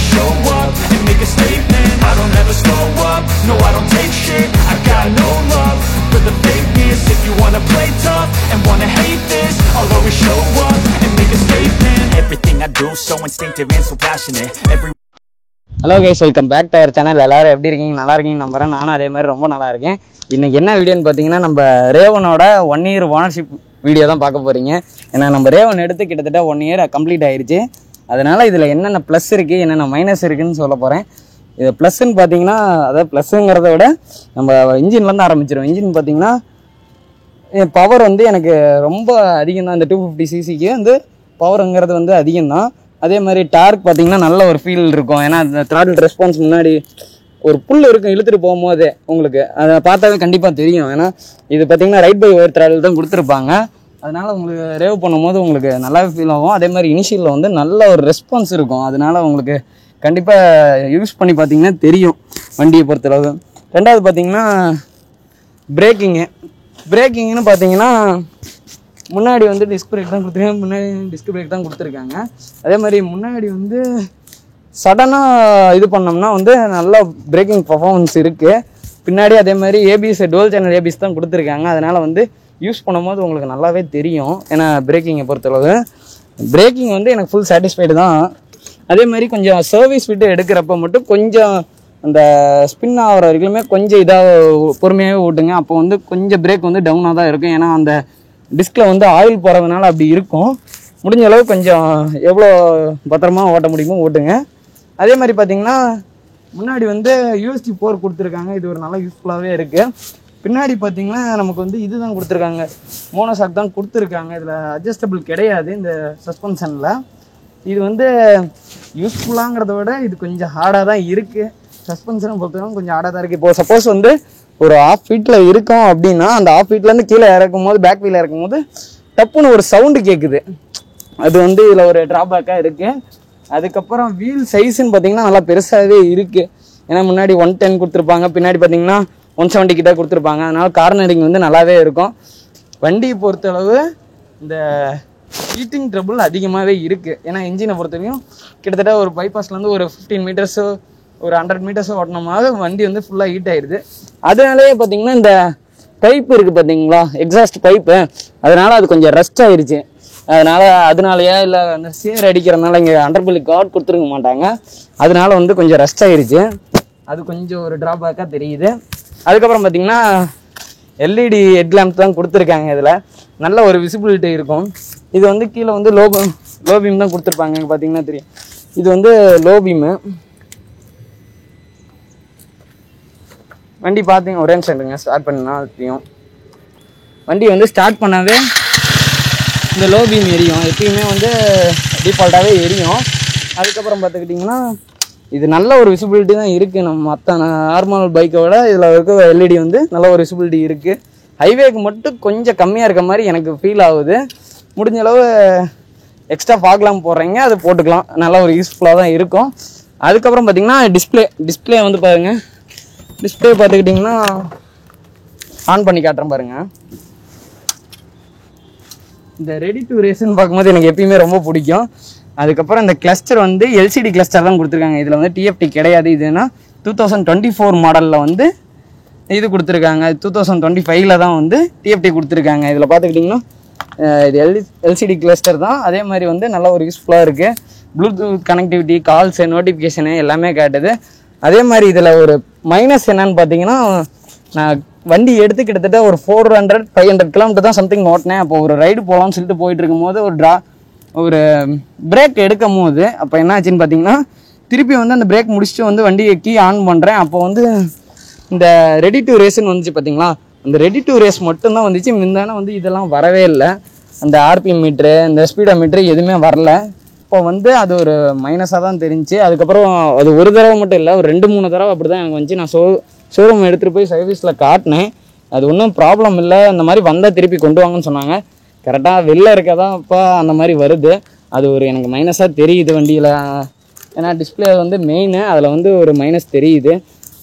always show up and make a statement. I don't ever slow up, no I don't take shit. I got no love for the fakeness. If you wanna play tough and wanna hate this, I'll always show up and make a statement. Everything I do so instinctive and so passionate. Hello guys, welcome back to our channel. எல்லாரும் எப்படி இருக்கீங்க? நல்லா இருக்கீங்க நம்புறேன். நானும் அதே மாதிரி ரொம்ப நல்லா இருக்கேன். இன்னைக்கு என்ன வீடியோன்னு பார்த்தீங்கன்னா, நம்ம ரேவனோட 1 இயர் ஓனர்ஷிப் வீடியோ தான் பார்க்க போறீங்க. ஏன்னா நம்ம ரேவன் எடுத்து கிட்டத்தட்ட 1 இயர் கம்ப்ளீட் ஆயிடுச்சு. அதனால இதில் என்னென்ன ப்ளஸ் இருக்குது, என்னென்ன மைனஸ் இருக்குதுன்னு சொல்ல போகிறேன். இது ப்ளஸ்ன்னு பார்த்தீங்கன்னா, அதாவது ப்ளஸ்ஸுங்கிறத விட நம்ம இன்ஜின்லேருந்து ஆரம்பிச்சிடும். இன்ஜின் பார்த்தீங்கன்னா பவர் வந்து எனக்கு ரொம்ப அதிகம் தான். இந்த 250cc வந்து பவருங்கிறது வந்து அதிகம்தான். அதே மாதிரி டார்க் பார்த்தீங்கன்னா நல்ல ஒரு ஃபீல் இருக்கும். ஏன்னா அந்த த்ராட்டில் ரெஸ்பான்ஸ் முன்னாடி ஒரு புல் இருக்கும் இழுத்துட்டு போகும்போதே உங்களுக்கு அதை பார்த்தாவே கண்டிப்பாக தெரியும். ஏன்னா இது பார்த்தீங்கன்னா ரைட் பை ஒயர் த்ராட்டில் தான் கொடுத்துருப்பாங்க. அதனால உங்களுக்கு ரேவ் பண்ணும்போது உங்களுக்கு நல்லாவே ஃபீல் ஆகும். அதே மாதிரி இனிஷியலில் வந்து நல்ல ஒரு ரெஸ்பான்ஸ் இருக்கும். அதனால உங்களுக்கு கண்டிப்பாக யூஸ் பண்ணி பார்த்தீங்கன்னா தெரியும் வண்டியை பொறுத்தளவு. ரெண்டாவது பார்த்தீங்கன்னா பிரேக்கிங்னு பார்த்தீங்கன்னா முன்னாடி வந்து டிஸ்க் பிரேக் தான் கொடுத்துருக்காங்க. முன்னாடி டிஸ்க் பிரேக் தான் கொடுத்துருக்காங்க. அதே மாதிரி முன்னாடி வந்து சடனாக இது பண்ணோம்னா வந்து நல்ல பிரேக்கிங் பர்ஃபார்மன்ஸ் இருக்குது. பின்னாடி அதே மாதிரி ஏபிஎஸ் டுவல் சேனல் ஏபிஎஸ் தான் கொடுத்துருக்காங்க. அதனால் வந்து யூஸ் பண்ணும்போது உங்களுக்கு நல்லாவே தெரியும். ஏன்னா பிரேக்கிங்கை பொறுத்தளவு பிரேக்கிங் வந்து எனக்கு ஃபுல் சாட்டிஸ்ஃபைடு தான். அதே மாதிரி கொஞ்சம் சர்வீஸ் விட்டு எடுக்கிறப்ப மட்டும் கொஞ்சம் அந்த ஸ்பின் ஆகிற வரைக்குமே கொஞ்சம் இதாக பொறுமையாகவே ஓட்டுங்க. அப்போ வந்து கொஞ்சம் பிரேக் வந்து டவுனாக தான் இருக்கும். ஏன்னா அந்த டிஸ்கில் வந்து ஆயில் போகிறதுனால அப்படி இருக்கும். முடிஞ்ச அளவு கொஞ்சம் எவ்வளோ பத்திரமா ஓட்ட முடியுமோ ஓட்டுங்க. அதே மாதிரி பார்த்தீங்கன்னா முன்னாடி வந்து USD 4 கொடுத்துருக்காங்க. இது ஒரு நல்ல யூஸ்ஃபுல்லாகவே இருக்குது. பின்னாடி பார்த்தீங்கன்னா நமக்கு வந்து இது தான் கொடுத்துருக்காங்க, மோனோஷாக் தான் கொடுத்துருக்காங்க. இதில் அட்ஜஸ்டபிள் கிடையாது இந்த சஸ்பென்ஷனில். இது வந்து யூஸ்ஃபுல்லாங்கிறத விட இது கொஞ்சம் ஹார்டாக தான் இருக்குது. சஸ்பென்ஷனை பொறுத்தவரைக்கும் கொஞ்சம் ஹார்டாக தான் இருக்குது. இப்போ சப்போஸ் வந்து ஒரு 1/2 ஃபீட்டில் இருக்கோம் அப்படின்னா அந்த 1/2 ஃபீட்லேருந்து கீழே இறக்கும் போது பேக் வீல் இறக்கும் போது டப்புன்னு ஒரு சவுண்டு கேட்குது. அது வந்து இதில் ஒரு ட்ராபேக்காக இருக்குது. அதுக்கப்புறம் வீல் சைஸுன்னு பார்த்தீங்கன்னா நல்லா பெருசாகவே இருக்குது. ஏன்னா முன்னாடி 110 கொடுத்துருப்பாங்க, பின்னாடி பார்த்தீங்கன்னா 170 கிட்ட கொடுத்துருப்பாங்க. அதனால கார்னரிங் வந்து நல்லாவே இருக்கும். வண்டியை பொறுத்தளவு இந்த ஹீட்டிங் ட்ரபிள் அதிகமாகவே இருக்குது. ஏன்னா இன்ஜினை பொறுத்தவரைக்கும் கிட்டத்தட்ட ஒரு பைபாஸ்லேருந்து ஒரு 15 மீட்டர்ஸோ ஒரு 100 மீட்டர்ஸோ ஓட்டினோம்னால வண்டி வந்து ஃபுல்லாக ஹீட் ஆயிடுது. அதனாலேயே பார்த்தீங்கன்னா இந்த பைப்பு இருக்குது பார்த்தீங்களா, எக்ஸாஸ்ட் பைப்பு, அதனால அது கொஞ்சம் ரஸ்ட் ஆயிடுச்சு. அதனாலயா இல்லை அந்த சேர் அடிக்கிறதுனால இங்கே அண்டர்பெல்லி கார்டு கொடுத்துருக்க மாட்டாங்க. அதனால வந்து கொஞ்சம் ரஸ்ட் ஆயிடுச்சு. அது கொஞ்சம் ஒரு ட்ராபேக்காக தெரியுது. அதுக்கப்புறம் பார்த்தீங்கன்னா LED ஹெட்லாம்ப் தான் கொடுத்துருக்காங்க. இதில் நல்ல ஒரு விசிபிலிட்டி இருக்கும். இது வந்து கீழே வந்து லோ பீம் தான் கொடுத்துருப்பாங்க. இங்கே பார்த்தீங்கன்னா தெரியும், இது வந்து லோ பீமு. வண்டி பார்த்தீங்க ஒரே நிமிஷம் ஸ்டார்ட் பண்ணினா தெரியும். வண்டி வந்து ஸ்டார்ட் பண்ணாவே இந்த லோ பீம் எரியும். எப்பயுமே வந்து டிஃபால்ட்டாகவே எரியும். அதுக்கப்புறம் பார்த்துக்கிட்டிங்கன்னா இது நல்ல ஒரு விசிபிலிட்டி தான் இருக்குது. நம்ம மற்ற நார்மல் பைக்கை விட இதில் இருக்க LED வந்து நல்ல ஒரு விசிபிலிட்டி இருக்குது. ஹைவேக்கு மட்டும் கொஞ்சம் கம்மியாக இருக்க மாதிரி எனக்கு ஃபீல் ஆகுது. முடிஞ்ச அளவு எக்ஸ்ட்ரா ஃபாக்லாம் போடுறீங்க, அது போட்டுக்கலாம். நல்ல ஒரு யூஸ்ஃபுல்லாக தான் இருக்கும். அதுக்கப்புறம் பார்த்திங்கன்னா டிஸ்பிளே வந்து பாருங்கள். டிஸ்பிளே பார்த்துக்கிட்டிங்கன்னா ஆன் பண்ணி காட்டுறேன் பாருங்கள். இந்த ரெடி டு ரேஸ்ன்னு பார்க்கும்போது எனக்கு எப்பயுமே ரொம்ப பிடிக்கும். அதுக்கப்புறம் இந்த கிளஸ்டர் வந்து LCD கிளஸ்டர் தான் கொடுத்துருக்காங்க. இதில் வந்து TFT கிடையாது. இதுனா 2024 மாடலில் வந்து இது கொடுத்துருக்காங்க. 2025 தான் வந்து TFT கொடுத்துருக்காங்க. இதில் பார்த்துக்கிட்டிங்கன்னா இது LCD கிளஸ்டர் தான். அதே மாதிரி வந்து நல்ல ஒரு யூஸ்ஃபுல்லாக இருக்குது. ப்ளூடூத் கனெக்டிவிட்டி, கால்ஸு, நோட்டிஃபிகேஷனு எல்லாமே காட்டுது. அதே மாதிரி இதில் ஒரு மைனஸ் என்னன்னு பார்த்தீங்கன்னா, நான் வண்டி எடுத்து கிட்டத்தட்ட ஒரு 400-500 கிலோமீட்டர் தான் சம்திங் ஓட்டினேன். அப்போ ஒரு ரைடு போகலாம்னு சொல்லிட்டு போயிட்டு இருக்கும்போது ஒரு பிரேக் எடுக்கும் போது அப்போ என்ன ஆச்சுன்னு பார்த்தீங்கன்னா, திருப்பி வந்து அந்த பிரேக் முடிச்சுட்டு வந்து வண்டியை கீ ஆன் பண்ணுறேன். அப்போ வந்து இந்த ரெடி டு ரேஸ்ன்னு வந்துச்சு பார்த்தீங்களா, அந்த ரெடி டு ரேஸ் மட்டும்தான் வந்துச்சு. முந்தானே வந்து இதெல்லாம் வரவே இல்லை. அந்த RPM மீட்ரு, இந்த ஸ்பீடோ மீட்ரு எதுவுமே வரல. இப்போ வந்து அது ஒரு மைனஸாக தான் தெரிஞ்சு. அதுக்கப்புறம் அது ஒரு தடவை மட்டும் இல்லை, ஒரு 2-3 தடவை அப்படி தான் எனக்கு வந்துச்சு. நான் ஷோரூம் எடுத்துகிட்டு போய் சர்வீஸில் காட்டினேன். அது ஒன்றும் ப்ராப்ளம் இல்லை, இந்த மாதிரி வந்தால் திருப்பி கொண்டு வாங்கன்னு சொன்னாங்க. கரெக்டாக வெளில இருக்கதான் இப்போ அந்த மாதிரி வருது. அது ஒரு எனக்கு மைனஸாக தெரியுது வண்டியில். ஏன்னா டிஸ்பிளே வந்து மெயின், அதில் வந்து ஒரு மைனஸ் தெரியுது.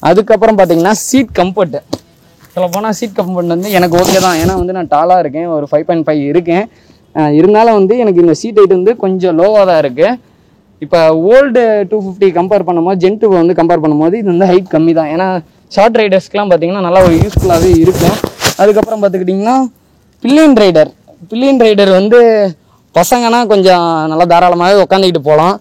அதுக்கப்புறம் பார்த்தீங்கன்னா சீட் கம்ஃபர்ட்டு சொல்லப்போனால் சீட் கம்ஃபர்ட் வந்து எனக்கு ஓகே தான். ஏன்னா வந்து நான் டாலாக இருக்கேன், ஒரு 5.5 இருக்கேன். இருந்தாலும் வந்து எனக்கு இந்த சீட் ஹைட் வந்து கொஞ்சம் லோவாக தான் இருக்குது. இப்போ ஓல்டு 250 கம்பேர் பண்ணும்போது ஜென் 2 வந்து கம்பேர் பண்ணும்போது இது வந்து ஹைட் கம்மி தான். ஏன்னா ஷார்ட் ரைடர்ஸ்க்குலாம் பார்த்தீங்கன்னா நல்லா ஒரு யூஸ்ஃபுல்லாகவே இருக்கும். அதுக்கப்புறம் பார்த்துக்கிட்டிங்கன்னா பில்லியன் ரைடர் வந்து பசங்கன்னா கொஞ்சம் நல்லா தாராளமாகவே உட்காந்துக்கிட்டு போகலாம்.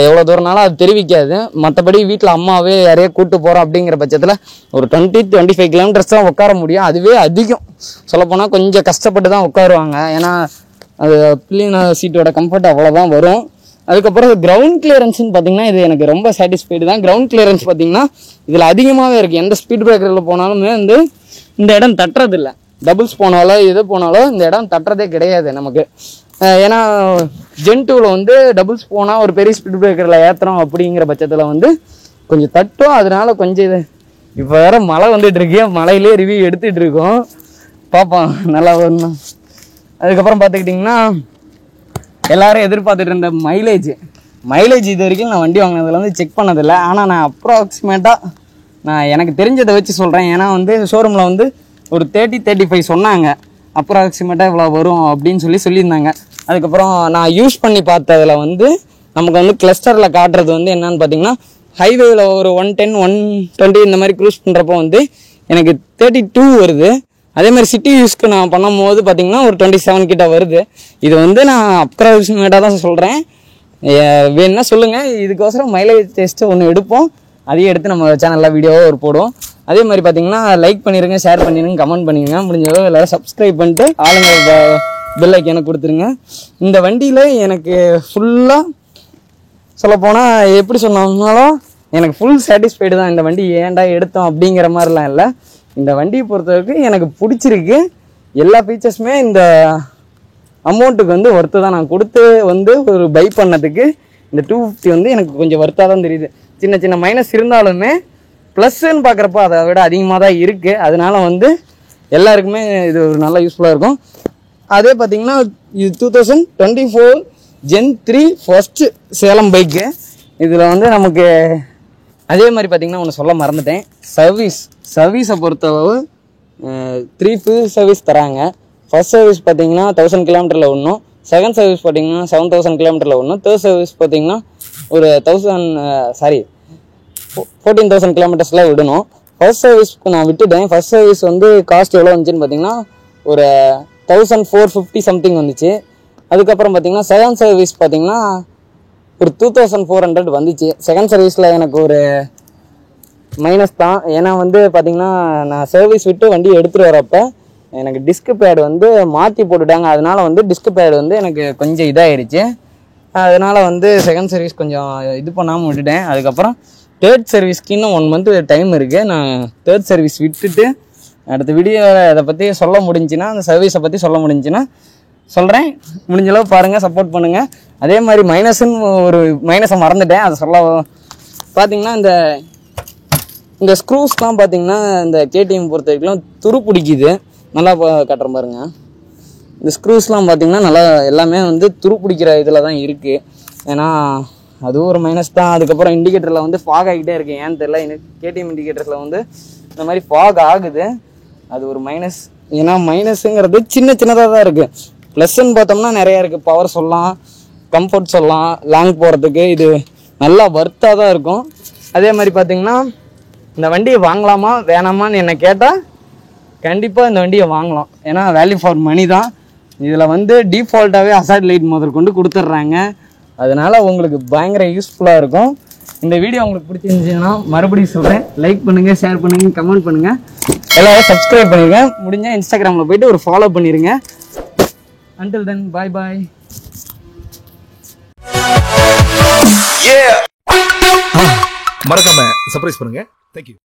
எவ்வளோ தூரம்னாலும் அது தெரிவிக்காது. மற்றபடி வீட்டில் அம்மாவே யாரையே கூப்பிட்டு போகிறோம் அப்படிங்கிற பட்சத்தில் ஒரு 20-25 கிலோமீட்டர்ஸ் தான் உட்கார முடியும். அதுவே அதிகம் சொல்லப்போனால் கொஞ்சம் கஷ்டப்பட்டு தான் உட்காருவாங்க. ஏன்னா அது பில்லியன் சீட்டோட கம்ஃபர்ட் அவ்வளோதான் வரும். அதுக்கப்புறம் கிரவுண்ட் கிளியரன்ஸ்னு பார்த்தீங்கன்னா இது எனக்கு ரொம்ப சாட்டிஸ்ஃபைடு தான். கிரவுண்ட் கிளியரன்ஸ் பார்த்தீங்கன்னா இதில் அதிகமாகவே இருக்குது. எந்த ஸ்பீட் பிரேக்கரில் போனாலுமே வந்து இந்த இடம் தட்டுறதில்லை. டபுள்ஸ் போனாலோ எது போனாலோ இந்த இடம் தட்டுறதே கிடையாது நமக்கு. ஏன்னா ஜென் 2வில் வந்து டபுள்ஸ் போனால் ஒரு பெரிய ஸ்பீட் பிரேக்கரில் ஏற்றுறோம் அப்படிங்கிற பட்சத்தில் வந்து கொஞ்சம் தட்டும். அதனால கொஞ்சம் இது இப்போ வேறு மழை வந்துட்டு இருக்கு. மழையிலே ரிவ்யூ எடுத்துகிட்டு இருக்கோம், பார்ப்போம் நல்லா வரணும். அதுக்கப்புறம் பார்த்துக்கிட்டிங்கன்னா எல்லோரும் எதிர்பார்த்துட்டு இருந்த மைலேஜ் இது வரைக்கும் நான் வண்டி வாங்கினதில் வந்து செக் பண்ணதில்லை. ஆனால் நான் அப்ராக்சிமேட்டாக நான் எனக்கு தெரிஞ்சதை வச்சு சொல்கிறேன். ஏன்னா வந்து ஷோரூமில் வந்து ஒரு 30-35 சொன்னாங்க. அப்ராக்சிமேட்டாக இவ்வளோ வரும் அப்படின்னு சொல்லியிருந்தாங்க. அதுக்கப்புறம் நான் யூஸ் பண்ணி பார்த்ததில் வந்து நமக்கு வந்து கிளஸ்டரில் காட்டுறது வந்து என்னன்னு பார்த்தீங்கன்னா ஹைவேவில் ஒரு 110-120 இந்த மாதிரி க்ரூஸ் பண்ணுறப்போ வந்து எனக்கு 32 வருது. அதேமாதிரி சிட்டி யூஸ்க்கு நான் பண்ணும்போது பார்த்தீங்கன்னா ஒரு 27 கிட்ட வருது. இது வந்து நான் அப்ராக்சிமேட்டாக தான் சொல்கிறேன். வேணுன்னா சொல்லுங்கள், இதுக்கோசரம் மைலேஜ் டெஸ்ட்டு ஒன்று எடுப்போம். அதையும் எடுத்து நம்ம சேனலில் வீடியோவாக ஒரு போடுவோம். அதே மாதிரி பார்த்தீங்கன்னா லைக் பண்ணிடுங்க, ஷேர் பண்ணிடுங்க, கமெண்ட் பண்ணிடுங்க. முடிஞ்சதோ எல்லோரும் சப்ஸ்கிரைப் பண்ணிட்டு ஆளுங்க பெல் ஐக்கானை கொடுத்துருங்க. இந்த வண்டியில் எனக்கு ஃபுல்லாக சொல்லப்போனால் எப்படி சொன்னாலும் எனக்கு ஃபுல் சாட்டிஸ்ஃபைடு தான். இந்த வண்டி ஏன்டா எடுத்தோம் அப்படிங்கிற மாதிரிலாம் இல்லை. இந்த வண்டியை பொறுத்தவரைக்கும் எனக்கு பிடிச்சிருக்கு. எல்லா ஃபீச்சர்ஸுமே இந்த அமௌண்ட்டுக்கு வந்து ஒர்த்து தான். நான் கொடுத்து வந்து ஒரு பை பண்ணதுக்கு இந்த 250 வந்து எனக்கு கொஞ்சம் ஒர்த்தாக தான் தெரியுது. சின்ன சின்ன மைனஸ் இருந்தாலுமே ப்ளஸ்ன்னு பார்க்குறப்போ அதை விட அதிகமாக தான் இருக்குது. அதனால வந்து எல்லாருக்குமே இது ஒரு நல்ல யூஸ்ஃபுல்லாக இருக்கும். அதே பார்த்திங்கன்னா இது 2024 Gen 3 ஃபஸ்ட்டு சேலம் பைக்கு. இதில் வந்து நமக்கு அதே மாதிரி பார்த்திங்கன்னா ஒன்று சொல்ல மறந்துட்டேன். சர்வீஸை பொறுத்தளவு 3 ஃப்ரீ சர்வீஸ் தராங்க. ஃபர்ஸ்ட் சர்வீஸ் பார்த்திங்கன்னா 1000 கிலோமீட்டரில் ஒன்றும், செகண்ட் சர்வீஸ் பார்த்திங்கன்னா 7000 கிலோமீட்டரில் ஒன்றும், தேர்ட் சர்வீஸ் பார்த்திங்கன்னா ஒரு 14,000 கிலோமீட்டர்ஸில் விடணும். ஃபர்ஸ்ட் சர்வீஸ்க்கு நான் விட்டுட்டேன். ஃபர்ஸ்ட் சர்வீஸ் வந்து காஸ்ட் எவ்வளோ வந்துச்சுன்னு பார்த்தீங்கன்னா ஒரு 1450 சம்திங் வந்துச்சு. அதுக்கப்புறம் பார்த்தீங்கன்னா செகண்ட் சர்வீஸ் பார்த்தீங்கன்னா ஒரு 2400 வந்துச்சு. செகண்ட் சர்வீஸில் எனக்கு ஒரு மைனஸ் தான். ஏன்னா வந்து பார்த்தீங்கன்னா நான் சர்வீஸ் விட்டு வண்டி எடுத்துகிட்டு வரப்போ எனக்கு டிஸ்க் பேடு வந்து மாற்றி போட்டுட்டாங்க. அதனால வந்து டிஸ்க் பேடு வந்து எனக்கு கொஞ்சம் இதாகிடுச்சு. அதனால் வந்து செகண்ட் சர்வீஸ் கொஞ்சம் இது பண்ணாமல் விட்டுட்டேன். அதுக்கப்புறம் தேர்ட் சர்வீஸ்க்கு இன்னும் 1 மந்த் டைம் இருக்குது. நான் தேர்ட் சர்வீஸ் விட்டுட்டு அடுத்த வீடியோவில் அதை பற்றி சொல்ல முடிஞ்சுன்னா, அந்த சர்வீஸை பற்றி சொல்ல முடிஞ்சுன்னா சொல்கிறேன். முடிஞ்சளவு பாருங்கள், சப்போர்ட் பண்ணுங்கள். அதே மாதிரி மைனஸ்ன்னு ஒரு மைனஸை மறந்துட்டேன், அதை சொல்ல பார்த்தீங்கன்னா இந்த ஸ்க்ரூஸ்லாம் பார்த்தீங்கன்னா இந்த கேடிஎம் பொறுத்த வரைக்கும் துரு பிடிக்குது. நல்லா காட்டுற பாருங்க. இந்த ஸ்க்ரூஸ்லாம் பார்த்தீங்கன்னா நல்லா எல்லாமே வந்து துரு பிடிக்கிற இதில் தான் இருக்குது. ஏன்னா அதுவும் ஒரு மைனஸ் தான். அதுக்கப்புறம் இண்டிகேட்டரில் வந்து ஃபாக் ஆகிட்டே இருக்குது. ஏன்னு தெரியல, எனக்கு கேடிஎம் இண்டிகேட்டர்ஸில் வந்து இந்த மாதிரி ஃபாக் ஆகுது. அது ஒரு மைனஸ். ஏன்னா மைனஸுங்கிறது சின்னதாக தான் இருக்குது. ப்ளஸ்ன்னு பார்த்தோம்னா நிறையா இருக்குது. பவர் சொல்லலாம், கம்ஃபர்ட் சொல்லலாம், லாங் போகிறதுக்கு இது நல்லா ஒர்த்தாக தான் இருக்கும். அதே மாதிரி பார்த்திங்கன்னா இந்த வண்டியை வாங்கலாமா வேணாமான்னு என்னை கேட்டால் கண்டிப்பாக இந்த வண்டியை வாங்கலாம். ஏன்னா வேல்யூ ஃபார் மணி தான். இதில் வந்து டிஃபால்ட்டாகவே அசால்ட் லைட் முதற்கொண்டு கொடுத்துட்றாங்க. அதனால் உங்களுக்கு பயங்கர யூஸ்ஃபுல்லாக இருக்கும். இந்த வீடியோ உங்களுக்கு பிடிச்சிருந்துச்சுன்னா மறுபடியும் சொல்கிறேன், லைக் பண்ணுங்கள், ஷேர் பண்ணுங்கள், கமெண்ட் பண்ணுங்கள், எல்லோரும் சப்ஸ்கிரைப் பண்ணிடுங்க. முடிஞ்சால் இன்ஸ்டாகிராமில் போய்ட்டு ஒரு ஃபாலோ பண்ணிடுங்க. Until then, bye bye. மறக்காம சர்ப்ரைஸ் பண்ணுங்க. Thank you.